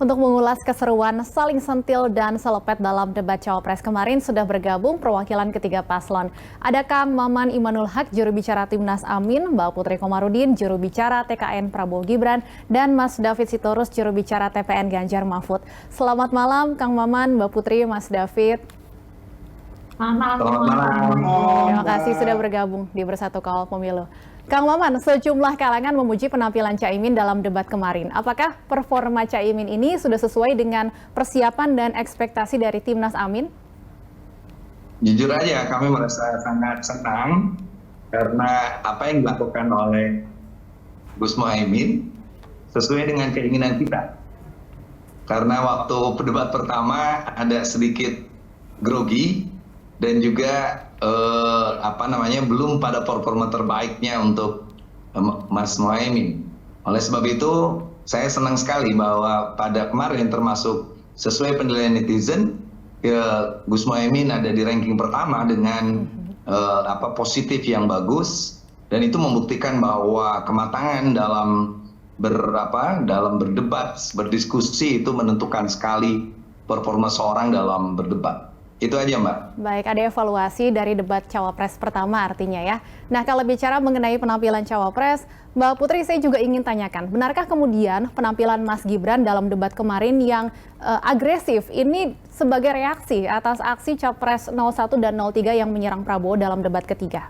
Untuk mengulas keseruan saling sentil dan selepet dalam debat Cawapres kemarin sudah bergabung perwakilan ketiga paslon. Ada Kang Maman Imanul Haq, juru bicara Timnas Amin, Mbak Putri Komarudin, juru bicara TKN Prabowo Gibran, dan Mas David Sitorus, juru bicara TPN Ganjar Mahfud. Selamat malam Kang Maman, Mbak Putri, Mas David. Selamat malam. Terima kasih sudah bergabung di Bersatu Kawal Pemilu. Kang Maman, sejumlah kalangan memuji penampilan Caimin dalam debat kemarin. Apakah performa Caimin ini sudah sesuai dengan persiapan dan ekspektasi dari Timnas Amin? Jujur aja kami merasa sangat senang karena apa yang dilakukan oleh Gus Muhaimin sesuai dengan keinginan kita. Karena waktu debat pertama ada sedikit grogi dan juga belum pada performa terbaiknya untuk Mas Muhaimin. Oleh sebab itu saya senang sekali bahwa pada kemarin termasuk sesuai penilaian netizen, Gus Muhaimin ada di ranking pertama dengan positif yang bagus, dan itu membuktikan bahwa kematangan dalam berdebat, berdiskusi itu menentukan sekali performa seorang dalam berdebat. Itu aja, Mbak. Baik, ada evaluasi dari debat Cawapres pertama artinya ya. Nah, kalau bicara mengenai penampilan Cawapres, Mbak Putri saya juga ingin tanyakan, benarkah kemudian penampilan Mas Gibran dalam debat kemarin yang agresif ini sebagai reaksi atas aksi Capres 01 dan 03 yang menyerang Prabowo dalam debat ketiga?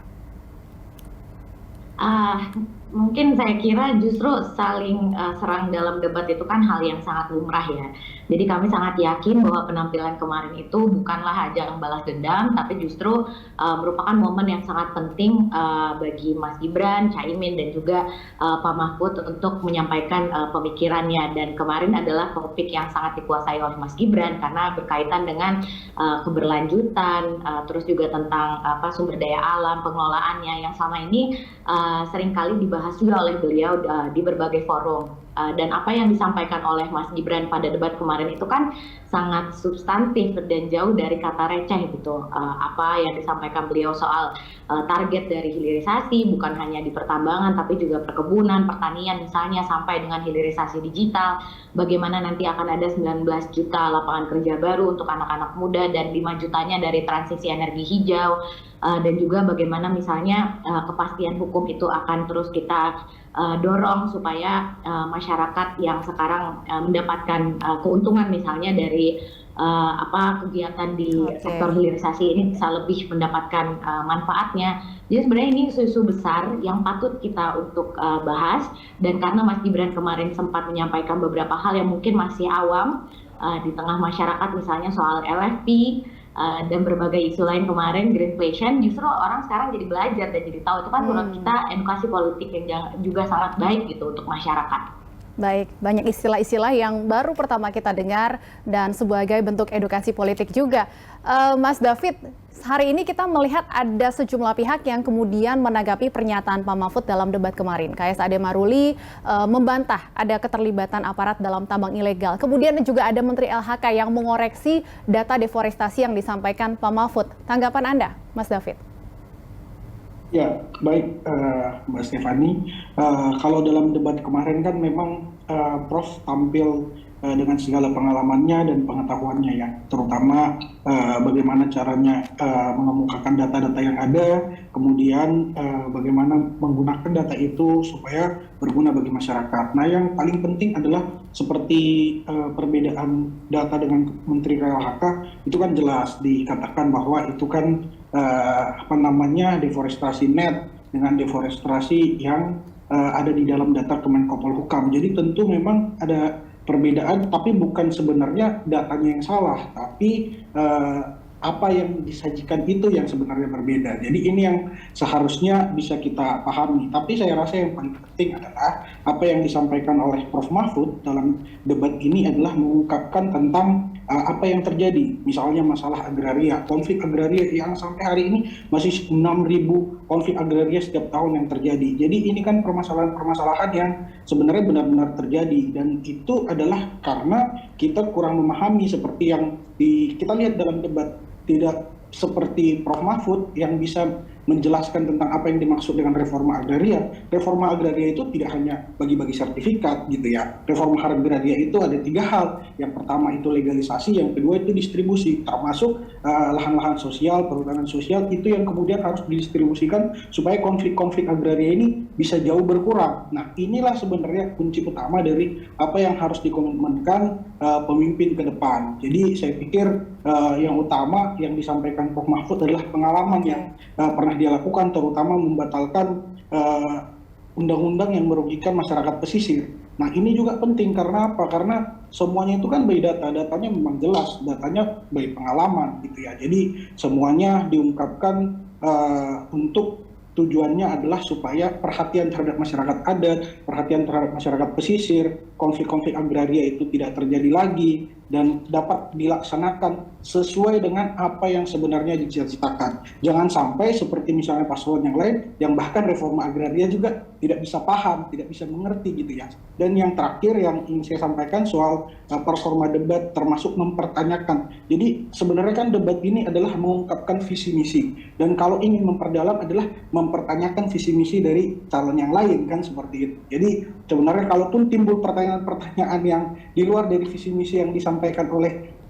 Mungkin saya kira justru saling serang dalam debat itu kan hal yang sangat lumrah ya. Jadi kami sangat yakin bahwa penampilan kemarin itu bukanlah ajang balas dendam, tapi justru merupakan momen yang sangat penting bagi Mas Gibran, Caimin, dan juga Pak Mahfud untuk menyampaikan pemikirannya. Dan kemarin adalah topik yang sangat dikuasai oleh Mas Gibran karena berkaitan dengan keberlanjutan, terus juga tentang sumber daya alam, pengelolaannya yang selama ini seringkali dibahas juga oleh beliau di berbagai forum. Dan apa yang disampaikan oleh Mas Gibran pada debat kemarin itu kan sangat substantif dan jauh dari kata receh gitu. Apa yang disampaikan beliau soal target dari hilirisasi bukan hanya di pertambangan tapi juga perkebunan, pertanian misalnya, sampai dengan hilirisasi digital. Bagaimana nanti akan ada 19 juta lapangan kerja baru untuk anak-anak muda dan 5 jutanya dari transisi energi hijau. Dan juga bagaimana misalnya kepastian hukum itu akan terus kita dorong supaya masyarakat yang sekarang mendapatkan keuntungan misalnya dari kegiatan di sektor hilirisasi ini bisa lebih mendapatkan manfaatnya. Jadi sebenarnya ini isu-isu besar yang patut kita untuk bahas, dan karena Mas Gibran kemarin sempat menyampaikan beberapa hal yang mungkin masih awam di tengah masyarakat, misalnya soal LFP dan berbagai isu lain kemarin, greenflation, justru orang sekarang jadi belajar dan jadi tahu itu kan menurut kita edukasi politik yang juga sangat baik gitu untuk masyarakat. Baik, banyak istilah-istilah yang baru pertama kita dengar dan sebagai bentuk edukasi politik juga. Mas David, hari ini kita melihat ada sejumlah pihak yang kemudian menanggapi pernyataan Pak Mahfud dalam debat kemarin. KSAD Maruli membantah ada keterlibatan aparat dalam tambang ilegal. Kemudian juga ada Menteri LHK yang mengoreksi data deforestasi yang disampaikan Pak Mahfud. Tanggapan Anda, Mas David? Ya, baik Mbak Stefani. Kalau dalam debat kemarin kan memang Prof tampil dengan segala pengalamannya dan pengetahuannya ya, terutama bagaimana caranya mengemukakan data-data yang ada, kemudian bagaimana menggunakan data itu supaya berguna bagi masyarakat. Nah, yang paling penting adalah seperti perbedaan data dengan Menteri LHK itu kan jelas dikatakan bahwa itu kan deforestasi net dengan deforestasi yang ada di dalam data Kemenko Polhukam. Jadi tentu memang ada perbedaan, tapi bukan sebenarnya datanya yang salah, tapi apa yang disajikan itu yang sebenarnya berbeda. Jadi ini yang seharusnya bisa kita pahami. Tapi saya rasa yang paling penting adalah apa yang disampaikan oleh Prof. Mahfud dalam debat ini adalah mengungkapkan tentang apa yang terjadi. Misalnya masalah agraria, konflik agraria yang sampai hari ini masih 6.000 konflik agraria setiap tahun yang terjadi. Jadi ini kan permasalahan-permasalahan yang sebenarnya benar-benar terjadi, dan itu adalah karena kita kurang memahami seperti yang kita lihat dalam debat. Tidak seperti Prof. Mahfud yang bisa menjelaskan tentang apa yang dimaksud dengan reforma agraria. Reforma agraria itu tidak hanya bagi-bagi sertifikat gitu ya. Reforma agraria itu ada 3 hal. Yang pertama itu legalisasi, yang kedua itu distribusi, termasuk lahan-lahan sosial, perhutanan sosial itu yang kemudian harus didistribusikan supaya konflik-konflik agraria ini bisa jauh berkurang. Nah, inilah sebenarnya kunci utama dari apa yang harus dikomitmenkan pemimpin ke depan. Jadi saya pikir yang utama yang disampaikan Prof. Mahfud adalah pengalaman yang pernah dia lakukan, terutama membatalkan undang-undang yang merugikan masyarakat pesisir. Nah, ini juga penting karena apa? Karena semuanya itu kan by data, datanya memang jelas, datanya by pengalaman gitu ya. Jadi semuanya diungkapkan untuk tujuannya adalah supaya perhatian terhadap masyarakat adat, perhatian terhadap masyarakat pesisir, konflik-konflik agraria itu tidak terjadi lagi dan dapat dilaksanakan sesuai dengan apa yang sebenarnya dicita-citakan. Jangan sampai seperti misalnya paslon yang lain yang bahkan reforma agraria juga tidak bisa paham, tidak bisa mengerti gitu ya. Dan yang terakhir yang ingin saya sampaikan soal performa debat termasuk mempertanyakan. Jadi sebenarnya kan debat ini adalah mengungkapkan visi misi, dan kalau ingin memperdalam adalah mempertanyakan visi misi dari calon yang lain kan seperti itu. Jadi sebenarnya kalaupun timbul pertanyaan-pertanyaan yang di luar dari visi misi yang disampaikan oleh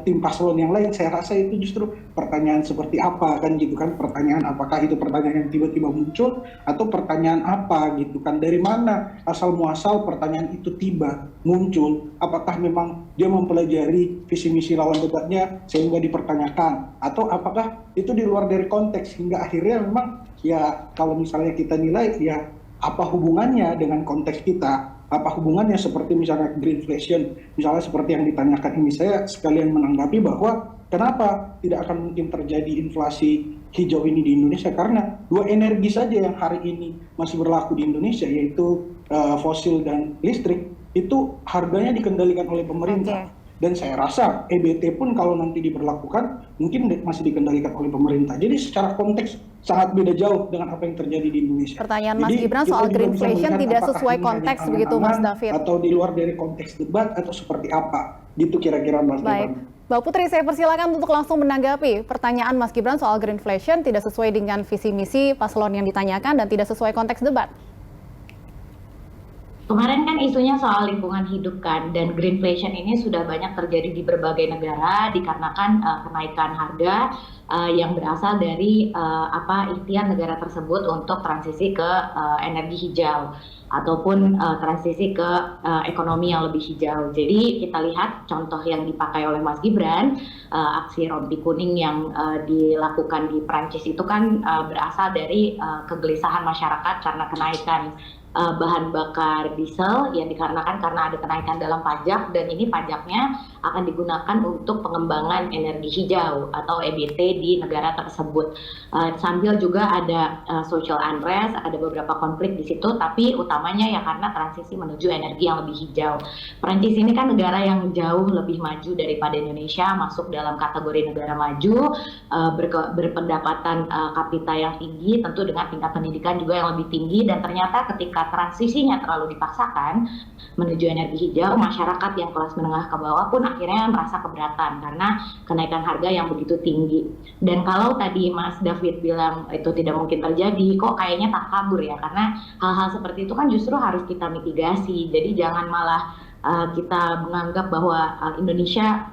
tim paslon yang lain, saya rasa itu justru pertanyaan seperti apa kan gitu kan, pertanyaan apakah itu pertanyaan yang tiba-tiba muncul atau pertanyaan apa gitu kan, dari mana asal muasal pertanyaan itu tiba muncul, apakah memang dia mempelajari visi misi lawan debatnya sehingga dipertanyakan, atau apakah itu di luar dari konteks hingga akhirnya memang ya kalau misalnya kita nilai ya apa hubungannya dengan konteks kita, apa hubungannya seperti misalnya greenflation, misalnya seperti yang ditanyakan ini. Saya sekalian menanggapi bahwa kenapa tidak akan mungkin terjadi inflasi hijau ini di Indonesia, karena 2 energi saja yang hari ini masih berlaku di Indonesia, yaitu fosil dan listrik, itu harganya dikendalikan oleh pemerintah. Dan saya rasa EBT pun kalau nanti diberlakukan mungkin masih dikendalikan oleh pemerintah. Jadi secara konteks sangat beda jauh dengan apa yang terjadi di Indonesia. Pertanyaan Mas Gibran soal greenflation tidak sesuai konteks begitu Mas David? Atau di luar dari konteks debat atau seperti apa? Gitu kira-kira Mas Gibran. Mbak Putri, saya persilakan untuk langsung menanggapi pertanyaan Mas Gibran soal greenflation tidak sesuai dengan visi misi paslon yang ditanyakan dan tidak sesuai konteks debat. Kemarin kan isunya soal lingkungan hidup kan, dan greenflation ini sudah banyak terjadi di berbagai negara dikarenakan kenaikan harga yang berasal dari ikhtiar negara tersebut untuk transisi ke energi hijau ataupun transisi ke ekonomi yang lebih hijau. Jadi kita lihat contoh yang dipakai oleh Mas Gibran, aksi rompi kuning yang dilakukan di Prancis itu kan berasal dari kegelisahan masyarakat karena kenaikan bahan bakar diesel yang dikarenakan karena ada kenaikan dalam pajak, dan ini pajaknya akan digunakan untuk pengembangan energi hijau atau EBT di negara tersebut. Sambil juga ada social unrest, ada beberapa konflik di situ, tapi utamanya ya karena transisi menuju energi yang lebih hijau. Prancis ini kan negara yang jauh lebih maju daripada Indonesia, masuk dalam kategori negara maju, berpendapatan kapita yang tinggi, tentu dengan tingkat pendidikan juga yang lebih tinggi, dan ternyata ketika transisinya terlalu dipaksakan menuju energi hijau, masyarakat yang kelas menengah ke bawah pun akhirnya merasa keberatan karena kenaikan harga yang begitu tinggi. Dan kalau tadi Mas David bilang itu tidak mungkin terjadi, kok kayaknya tak kabur ya, karena hal-hal seperti itu kan justru harus kita mitigasi. Jadi jangan malah kita menganggap bahwa Indonesia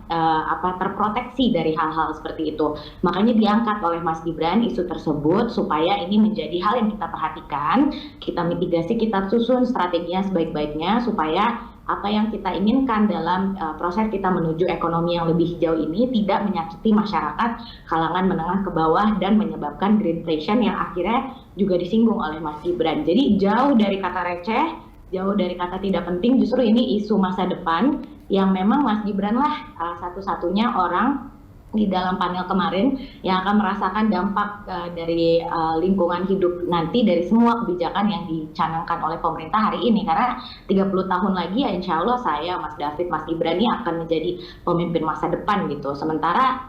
terproteksi dari hal-hal seperti itu. Makanya diangkat oleh Mas Gibran isu tersebut supaya ini menjadi hal yang kita perhatikan, kita mitigasi, kita susun strateginya sebaik-baiknya supaya apa yang kita inginkan dalam proses kita menuju ekonomi yang lebih hijau ini tidak menyakiti masyarakat kalangan menengah ke bawah dan menyebabkan greenflation yang akhirnya juga disinggung oleh Mas Gibran. Jadi jauh dari kata receh, jauh dari kata tidak penting, justru ini isu masa depan yang memang Mas Gibran lah satu-satunya orang di dalam panel kemarin yang akan merasakan dampak dari lingkungan hidup nanti dari semua kebijakan yang dicanangkan oleh pemerintah hari ini. Karena 30 tahun lagi ya insya Allah saya, Mas David, Mas Gibran ini akan menjadi pemimpin masa depan gitu. Sementara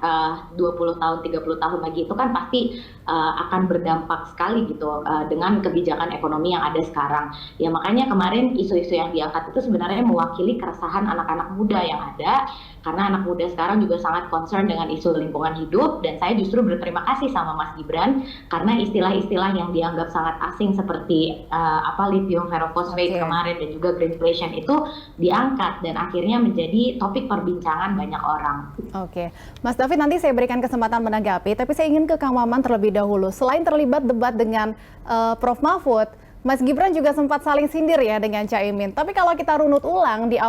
20 tahun, 30 tahun lagi itu kan pasti akan berdampak sekali gitu dengan kebijakan ekonomi yang ada sekarang. Ya makanya kemarin isu-isu yang diangkat itu sebenarnya mewakili keresahan anak-anak muda yang ada, karena anak muda sekarang juga sangat concern dengan isu lingkungan hidup, dan saya justru berterima kasih sama Mas Gibran karena istilah-istilah yang dianggap sangat asing seperti lithium ferrofosfate kemarin dan juga greenflation itu diangkat dan akhirnya menjadi topik perbincangan banyak orang. Oke, Mas David, nanti saya berikan kesempatan menanggapi, tapi saya ingin ke Kang Maman terlebih dahulu. Selain terlibat debat dengan Prof. Mahfud, Mas Gibran juga sempat saling sindir ya dengan Caimin. Tapi kalau kita runut ulang di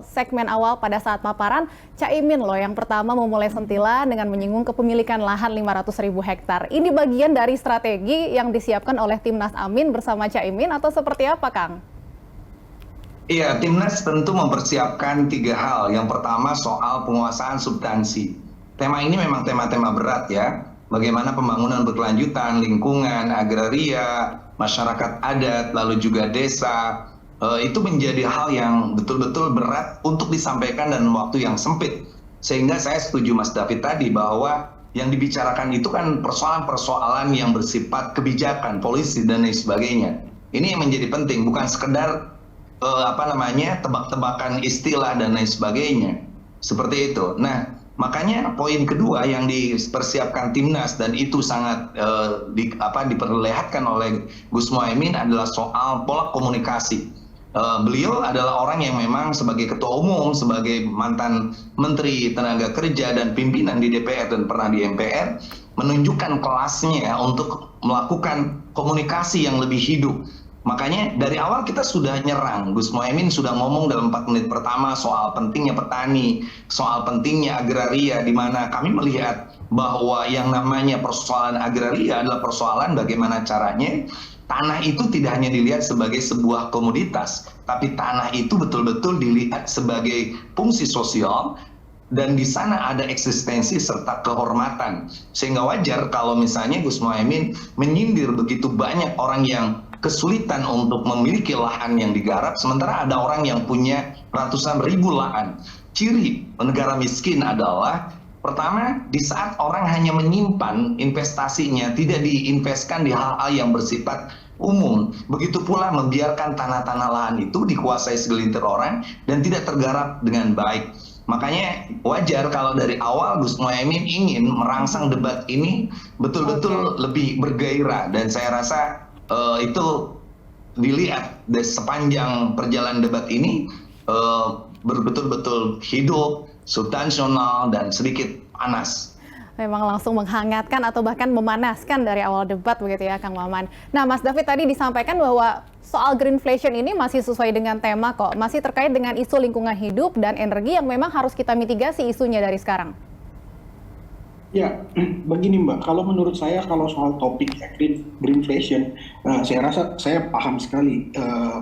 segmen awal pada saat paparan, Caimin loh yang pertama memulai sentilan dengan menyinggung kepemilikan lahan 500.000 hektar. Ini bagian dari strategi yang disiapkan oleh Timnas Amin bersama Caimin atau seperti apa, Kang? Iya, Timnas tentu mempersiapkan 3 hal. Yang pertama soal penguasaan substansi. Tema ini memang tema-tema berat ya. Bagaimana pembangunan berkelanjutan, lingkungan, agraria, masyarakat adat, lalu juga desa. Itu menjadi hal yang betul-betul berat untuk disampaikan dalam waktu yang sempit. Sehingga saya setuju Mas David tadi bahwa yang dibicarakan itu kan persoalan-persoalan yang bersifat kebijakan, polisi, dan lain sebagainya. Ini yang menjadi penting, bukan sekedar tebak-tebakan istilah dan lain sebagainya. Seperti itu. Nah, makanya poin kedua yang dipersiapkan Timnas dan itu sangat diperlihatkan oleh Gus Muhaimin adalah soal pola komunikasi. Beliau adalah orang yang memang sebagai ketua umum, sebagai mantan menteri tenaga kerja dan pimpinan di DPR dan pernah di MPR, menunjukkan kelasnya untuk melakukan komunikasi yang lebih hidup. Makanya dari awal kita sudah nyerang. Gus Muhaimin sudah ngomong dalam 4 menit pertama soal pentingnya petani, soal pentingnya agraria, di mana kami melihat bahwa yang namanya persoalan agraria adalah persoalan bagaimana caranya tanah itu tidak hanya dilihat sebagai sebuah komoditas, tapi tanah itu betul-betul dilihat sebagai fungsi sosial, dan di sana ada eksistensi serta kehormatan. Sehingga wajar kalau misalnya Gus Muhaimin menyindir begitu banyak orang yang kesulitan untuk memiliki lahan yang digarap, sementara ada orang yang punya ratusan ribu lahan. Ciri negara miskin adalah, pertama, di saat orang hanya menyimpan investasinya, tidak diinvestkan di hal-hal yang bersifat umum. Begitu pula membiarkan tanah-tanah lahan itu dikuasai segelintir orang dan tidak tergarap dengan baik. Makanya wajar kalau dari awal Gus Muhaimin ingin merangsang debat ini betul-betul lebih bergairah, dan saya rasa itu dilihat dari sepanjang perjalanan debat ini betul-betul hidup, substansional, dan sedikit panas. Memang langsung menghangatkan atau bahkan memanaskan dari awal debat begitu ya, Kang Maman. Nah, Mas David tadi disampaikan bahwa soal greenflation ini masih sesuai dengan tema kok, masih terkait dengan isu lingkungan hidup dan energi yang memang harus kita mitigasi isunya dari sekarang. Ya, begini Mbak, kalau menurut saya kalau soal topik greenflation, saya rasa saya paham sekali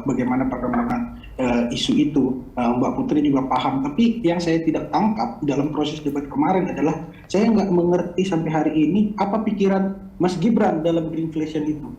bagaimana perkembangan isu itu. Mbak Putri juga paham, tapi yang saya tidak tangkap dalam proses debat kemarin adalah saya nggak mengerti sampai hari ini apa pikiran Mas Gibran dalam greenflation itu.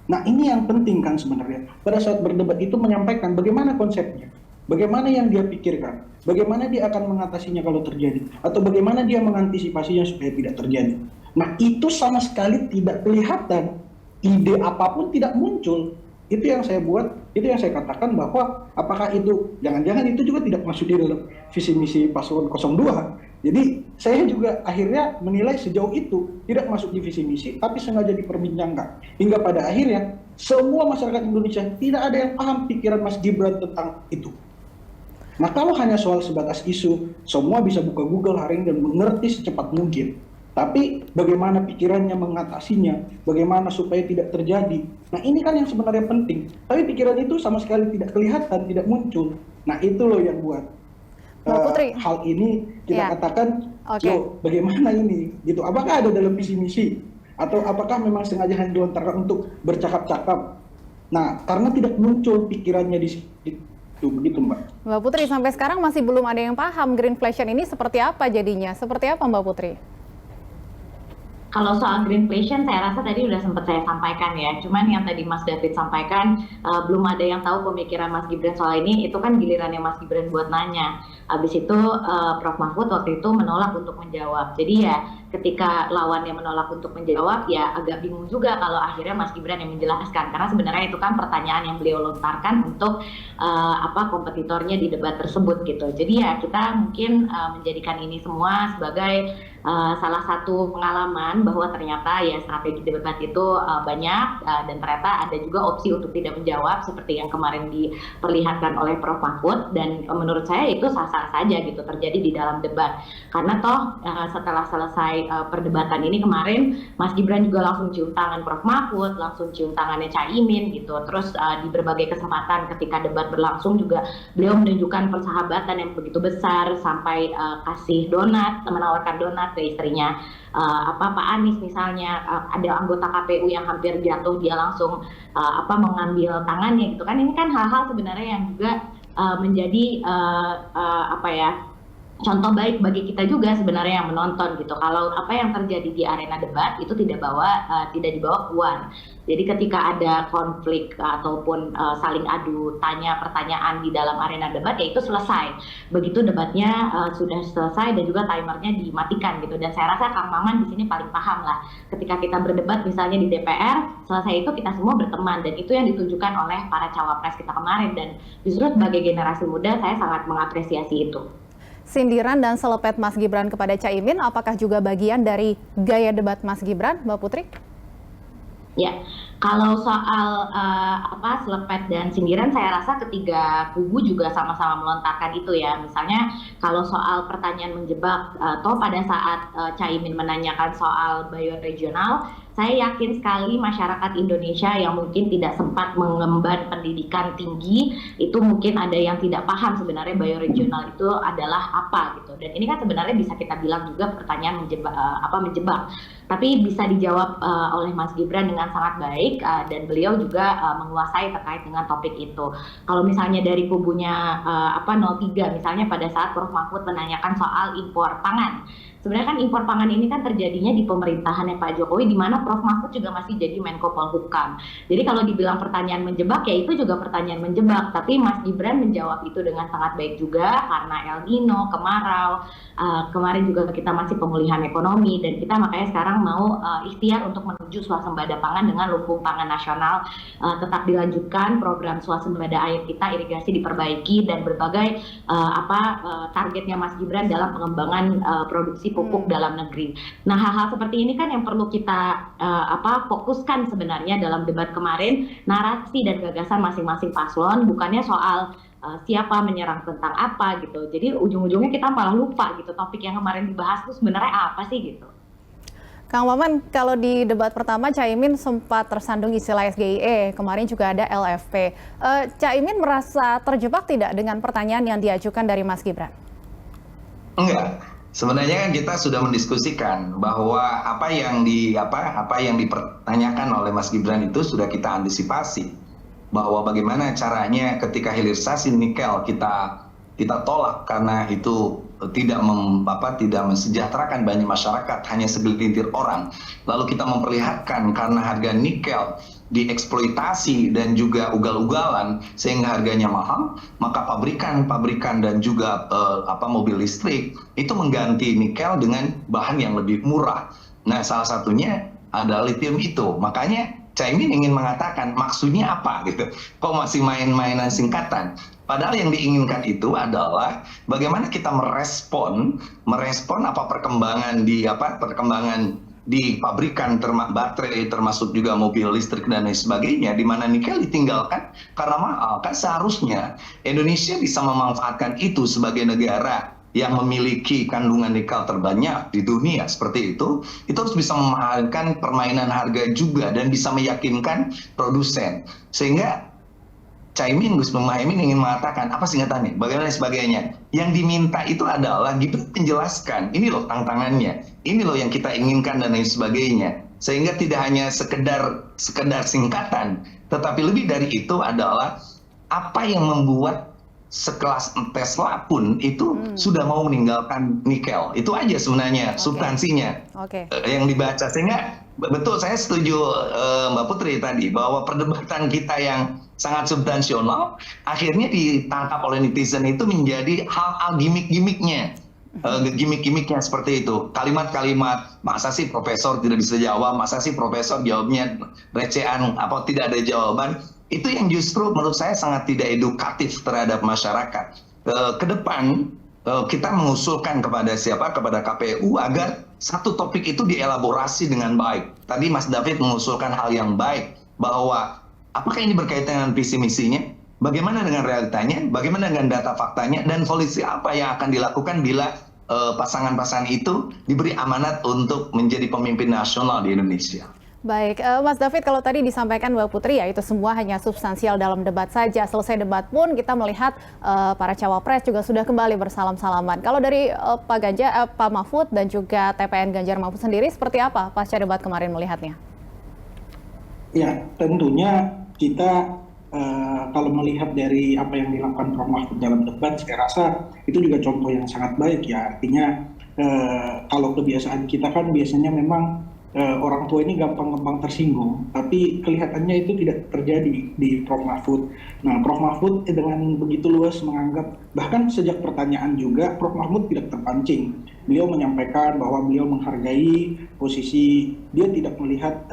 Nah, ini yang penting kan sebenarnya. Pada saat berdebat itu menyampaikan bagaimana konsepnya, bagaimana yang dia pikirkan, bagaimana dia akan mengatasinya kalau terjadi, atau bagaimana dia mengantisipasinya supaya tidak terjadi. Nah, itu sama sekali tidak kelihatan, ide apapun tidak muncul. Itu yang saya buat, itu yang saya katakan bahwa apakah itu, jangan-jangan itu juga tidak masuk di dalam visi misi paslon 02. Jadi saya juga akhirnya menilai sejauh itu tidak masuk di visi misi, tapi sengaja diperbincangkan. Hingga pada akhirnya semua masyarakat Indonesia tidak ada yang paham pikiran Mas Gibran tentang itu. Nah, kalau hanya soal sebatas isu, semua bisa buka Google hari ini dan mengerti secepat mungkin. Tapi bagaimana pikirannya mengatasinya, bagaimana supaya tidak terjadi. Nah, ini kan yang sebenarnya penting. Tapi pikiran itu sama sekali tidak kelihatan, tidak muncul. Nah, itu loh yang buat hal ini kita katakan, loh, bagaimana ini? Gitu. Apakah ada dalam visi misi? Atau apakah memang sengaja hanya dilontarkan untuk bercakap-cakap? Nah, karena tidak muncul pikirannya di situ, begitu Mbak. Mbak Putri, sampai sekarang masih belum ada yang paham greenflation ini seperti apa jadinya? Seperti apa Mbak Putri? Kalau soal greenflation, saya rasa tadi udah sempat saya sampaikan ya. Cuman yang tadi Mas David sampaikan, belum ada yang tahu pemikiran Mas Gibran soal ini. Itu kan gilirannya Mas Gibran buat nanya. Habis itu Prof. Mahfud waktu itu menolak untuk menjawab. Jadi ya ketika lawannya menolak untuk menjawab, ya agak bingung juga kalau akhirnya Mas Gibran yang menjelaskan, karena sebenarnya itu kan pertanyaan yang beliau lontarkan untuk kompetitornya di debat tersebut gitu. Jadi ya kita mungkin menjadikan ini semua sebagai salah satu pengalaman bahwa ternyata ya strategi debat itu banyak dan ternyata ada juga opsi untuk tidak menjawab seperti yang kemarin diperlihatkan oleh Prof. Mahfud, dan menurut saya itu sah-sah saja gitu terjadi di dalam debat, karena toh setelah selesai perdebatan ini kemarin Mas Gibran juga langsung cium tangan Prof. Mahfud, langsung cium tangannya Caimin gitu, terus di berbagai kesempatan ketika debat berlangsung juga beliau menunjukkan persahabatan yang begitu besar sampai kasih donat, menawarkan donat ke istrinya. Pak Anies misalnya, ada anggota KPU yang hampir jatuh, dia langsung mengambil tangannya gitu kan. Ini kan hal-hal sebenarnya yang juga menjadi contoh baik bagi kita juga sebenarnya yang menonton gitu. Kalau apa yang terjadi di arena debat itu tidak dibawa keluar. Jadi ketika ada konflik ataupun saling adu tanya pertanyaan di dalam arena debat, ya itu selesai. Begitu debatnya sudah selesai dan juga timernya dimatikan gitu. Dan saya rasa Kang Maman di sini paling paham lah. Ketika kita berdebat misalnya di DPR, selesai itu kita semua berteman, dan itu yang ditunjukkan oleh para cawapres kita kemarin. Dan justru sebagai generasi muda saya sangat mengapresiasi itu. Sindiran dan selepet Mas Gibran kepada Caimin, apakah juga bagian dari gaya debat Mas Gibran, Mbak Putri? Ya, kalau soal selepet dan sindiran, saya rasa ketiga kubu juga sama-sama melontarkan itu ya. Misalnya kalau soal pertanyaan menjebak, pada saat Caimin menanyakan soal bioregional, saya yakin sekali masyarakat Indonesia yang mungkin tidak sempat mengemban pendidikan tinggi, itu mungkin ada yang tidak paham sebenarnya bioregional itu adalah apa gitu. Dan ini kan sebenarnya bisa kita bilang juga pertanyaan menjebak. Tapi bisa dijawab oleh Mas Gibran dengan sangat baik, dan beliau juga menguasai terkait dengan topik itu. Kalau misalnya dari kubunya 03, misalnya pada saat Prof. Mahfud menanyakan soal impor pangan. Sebenarnya kan impor pangan ini kan terjadinya di pemerintahannya Pak Jokowi, di mana Prof. Mahfud juga masih jadi Menko Polhukam. Jadi kalau dibilang pertanyaan menjebak, ya itu juga pertanyaan menjebak. Tapi Mas Gibran menjawab itu dengan sangat baik juga, karena El Nino, kemarau, kemarin juga kita masih pemulihan ekonomi, dan kita makanya sekarang mau ikhtiar untuk menuju swasembada pangan dengan lumbung pangan nasional tetap dilanjutkan, program swasembada air kita, irigasi diperbaiki, dan berbagai targetnya Mas Gibran dalam pengembangan produksi pupuk dalam negeri. Nah, hal-hal seperti ini kan yang perlu kita fokuskan sebenarnya dalam debat kemarin, narasi dan gagasan masing-masing paslon, bukannya soal siapa menyerang tentang apa gitu. Jadi ujung-ujungnya kita malah lupa gitu, topik yang kemarin dibahas itu sebenarnya apa sih gitu. Kang Maman, kalau di debat pertama Caimin sempat tersandung istilah SGIE, kemarin juga ada LFP. Caimin merasa terjebak tidak dengan pertanyaan yang diajukan dari Mas Gibran? Enggak. Sebenarnya kan kita sudah mendiskusikan bahwa apa yang dipertanyakan oleh Mas Gibran itu sudah kita antisipasi, bahwa bagaimana caranya ketika hilirisasi nikel kita tolak karena itu tidak mensejahterakan banyak masyarakat, hanya segelintir orang. Lalu kita memperlihatkan karena harga nikel dieksploitasi dan juga ugal-ugalan sehingga harganya mahal, maka pabrikan dan juga mobil listrik itu mengganti nikel dengan bahan yang lebih murah. Nah, salah satunya adalah lithium itu. Makanya Caimin ingin mengatakan maksudnya apa gitu. Kok masih main-mainan singkatan? Padahal yang diinginkan itu adalah bagaimana kita merespon perkembangan di pabrikan baterai, termasuk juga mobil listrik dan lain sebagainya, di mana nikel ditinggalkan karena mahal. Kan seharusnya Indonesia bisa memanfaatkan itu sebagai negara yang memiliki kandungan nikel terbanyak di dunia seperti itu harus bisa memahalkan permainan harga juga dan bisa meyakinkan produsen. Sehingga Gus Muhaimin ingin mengatakan apa singkatannya, bagaimana sebagainya. Yang diminta itu adalah Gibran menjelaskan, ini loh tantangannya, ini loh yang kita inginkan dan lain sebagainya. Sehingga tidak hanya sekedar singkatan, tetapi lebih dari itu adalah apa yang membuat sekelas Tesla pun itu sudah mau meninggalkan nikel. Itu aja sebenarnya substansinya yang dibaca. Sehingga betul, saya setuju Mbak Putri tadi bahwa perdebatan kita yang sangat substansional akhirnya ditangkap oleh netizen itu menjadi hal-hal gimmick-gimmicknya. gimmick-gimmicknya seperti itu. Kalimat-kalimat, masa sih profesor tidak bisa jawab, masa sih profesor jawabnya recehan, apa tidak ada jawaban. Itu yang justru menurut saya sangat tidak edukatif terhadap masyarakat. Ke depan kita mengusulkan kepada kepada KPU agar satu topik itu dielaborasi dengan baik. Tadi Mas David mengusulkan hal yang baik, bahwa apakah ini berkaitan dengan visi misinya, bagaimana dengan realitanya, bagaimana dengan data faktanya, dan polisi apa yang akan dilakukan bila pasangan-pasangan itu diberi amanat untuk menjadi pemimpin nasional di Indonesia. Baik, Mas David, kalau tadi disampaikan Mbak Putri ya itu semua hanya substansial dalam debat saja. Selesai debat pun kita melihat para cawapres juga sudah kembali bersalam-salaman. Kalau dari Pak Mahfud dan juga TPN Ganjar Mahfud sendiri seperti apa pasca debat kemarin melihatnya? Ya, tentunya kita kalau melihat dari apa yang dilakukan Prof. Mahfud dalam debat, saya rasa itu juga contoh yang sangat baik ya. Artinya kalau kebiasaan kita kan biasanya memang orang tua ini gampang-gampang tersinggung, tapi kelihatannya itu tidak terjadi di Prof. Mahfud. Nah, Prof. Mahfud dengan begitu luas menganggap, bahkan sejak pertanyaan juga, Prof. Mahfud tidak terpancing. Beliau menyampaikan bahwa beliau menghargai posisi, dia tidak melihat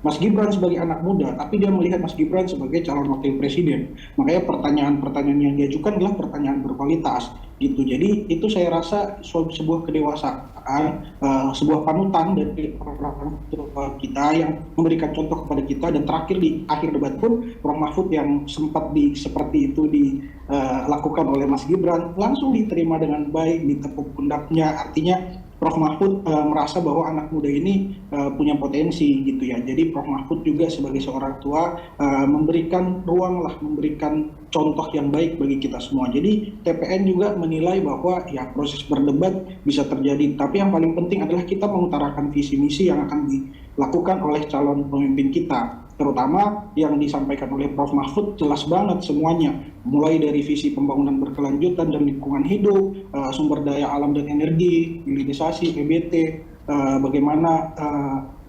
Mas Gibran sebagai anak muda, tapi dia melihat Mas Gibran sebagai calon wakil presiden. Makanya pertanyaan-pertanyaan yang diajukan adalah pertanyaan berkualitas, gitu. Jadi itu saya rasa sebuah kedewasaan, sebuah panutan dari orang tua kita yang memberikan contoh kepada kita. Dan terakhir di akhir debat pun, Prof. Mahfud yang sempat seperti itu dilakukan oleh Mas Gibran langsung diterima dengan baik, ditepuk pundaknya. Artinya Prof. Mahfud merasa bahwa anak muda ini punya potensi gitu ya. Jadi Prof. Mahfud juga sebagai seorang tua memberikan ruang lah, memberikan contoh yang baik bagi kita semua. Jadi TPN juga menilai bahwa ya proses berdebat bisa terjadi, tapi yang paling penting adalah kita mengutarakan visi misi yang akan dilakukan oleh calon pemimpin kita. Terutama yang disampaikan oleh Prof. Mahfud jelas banget semuanya, mulai dari visi pembangunan berkelanjutan dan lingkungan hidup, sumber daya alam dan energi, hilirisasi, EBT, bagaimana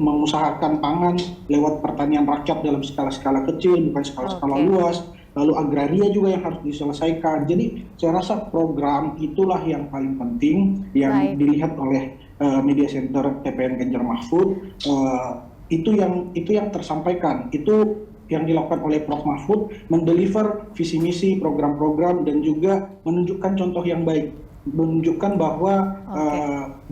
mengusahakan pangan lewat pertanian rakyat dalam skala-skala kecil, bukan skala-skala luas, lalu agraria juga yang harus diselesaikan. Jadi saya rasa program itulah yang paling penting yang dilihat oleh media center TPN Ganjar Mahfud. Itu yang tersampaikan, itu yang dilakukan oleh Prof. Mahfud, mendeliver visi misi, program-program, dan juga menunjukkan contoh yang baik, menunjukkan bahwa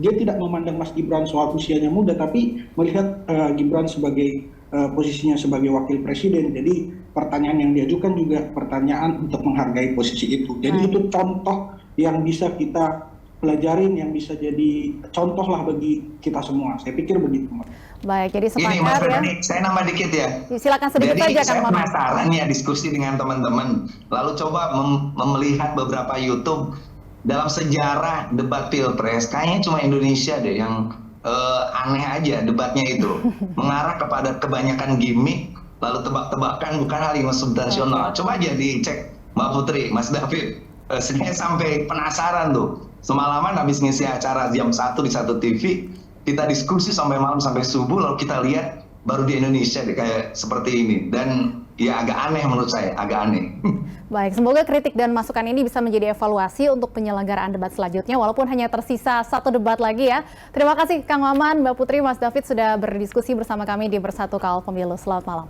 dia tidak memandang Mas Gibran soal usianya muda, tapi melihat Gibran sebagai posisinya sebagai wakil presiden. Jadi pertanyaan yang diajukan juga pertanyaan untuk menghargai posisi itu. Jadi itu contoh yang bisa kita pelajarin, yang bisa jadi contoh lah bagi kita semua. Saya pikir begitu, Mbak. Baik, jadi sepakat ini, Mas ya. Saya nambah dikit ya. Silakan sedikit jadi saja, saya Kang Maman. penasaran ya diskusi dengan teman-teman. Lalu coba melihat beberapa YouTube dalam sejarah debat pilpres. Kayaknya cuma Indonesia deh yang aneh aja debatnya itu. Mengarah kepada kebanyakan gimmick, lalu tebak-tebakan bukan hal yang substansional. Coba aja dicek Mbak Putri, Mas David. Saya sampai penasaran tuh. Semalaman habis ngisi acara jam 1 di satu TV, kita diskusi sampai malam sampai subuh, lalu kita lihat baru di Indonesia deh kayak seperti ini. Dan ya agak aneh menurut saya, agak aneh. Baik, semoga kritik dan masukan ini bisa menjadi evaluasi untuk penyelenggaraan debat selanjutnya, walaupun hanya tersisa satu debat lagi ya. Terima kasih Kang Maman, Mbak Putri, Mas David sudah berdiskusi bersama kami di Bersatu Kawal Pemilu. Selamat malam.